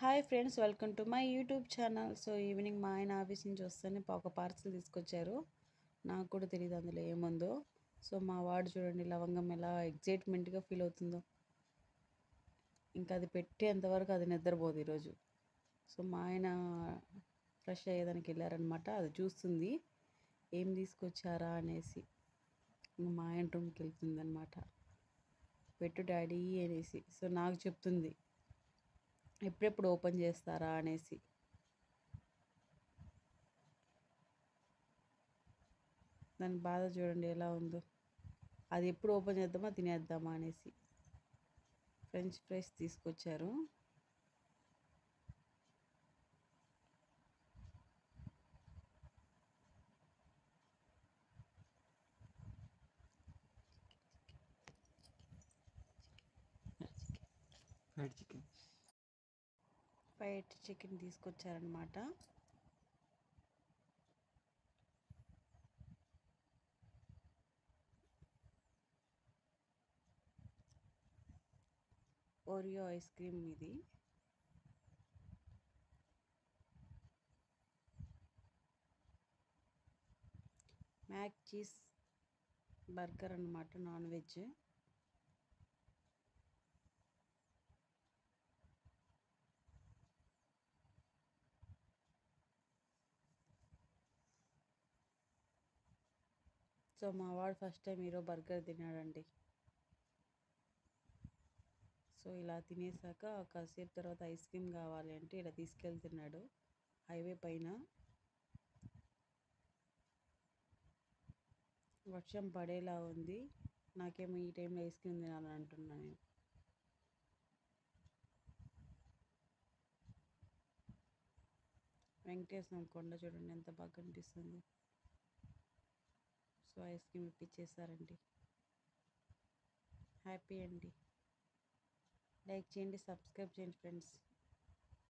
Hi friends, welcome to my YouTube channel. So evening మా ఆయన office నుంచి వస్తేనే ఒక పార్సల్ తీసుకొచ్చారు. నాకు కూడా తెలియదు అందులో ఏముందో. సో మా వాడు చూడండి లవంగం ఎలా ఎగ్జైట్మెంట్గా ఫీల్ అవుతుందో. ఇంకా అది పెట్టేంతవరకు అది నిద్రపోదు ఈరోజు. సో మా ఆయన ఫ్రెష్ అయ్యేదానికి వెళ్ళారనమాట. అది చూస్తుంది ఏం తీసుకొచ్చారా అనేసి. మా ఆయన రూమ్కి వెళ్తుంది అనమాట. పెట్టు డాడీ అనేసి. సో నాకు చెప్తుంది ఎప్పుడెప్పుడు ఓపెన్ చేస్తారా అనేసి. దాని బాధ చూడండి ఎలా ఉందో. అది ఎప్పుడు ఓపెన్ చేద్దామా తినేద్దామా అనేసి. ఫ్రెంచ్ ఫ్రైస్ తీసుకొచ్చారు. ఫ్రైడ్ చికెన్ తీసుకొచ్చారనమాట. ఓరియో ఐస్ క్రీమ్ ఇది. మ్యాక్ చీజ్ బర్గర్ అనమాట, నాన్ వెజ్. సో మా వాడు ఫస్ట్ టైం ఈరోజు బర్గర్ తిన్నాడండి. సో ఇలా తినేసాక కాసేపు తర్వాత ఐస్ క్రీమ్ కావాలి అంటే ఇలా తీసుకెళ్తున్నాడు హైవే పైన. వర్షం పడేలా ఉంది. నాకేమో ఈ టైంలో ఐస్ క్రీమ్ తినాలని అంటున్నాను నేను. వెంకటేశ్వరం కొండ చూడండి ఎంత బాగా కనిపిస్తుంది. సో ఐస్ క్రీమ్ ఇప్పించేసారండి. హ్యాపీ అండి. లైక్ చేయండి, సబ్స్క్రైబ్ చేయండి ఫ్రెండ్స్.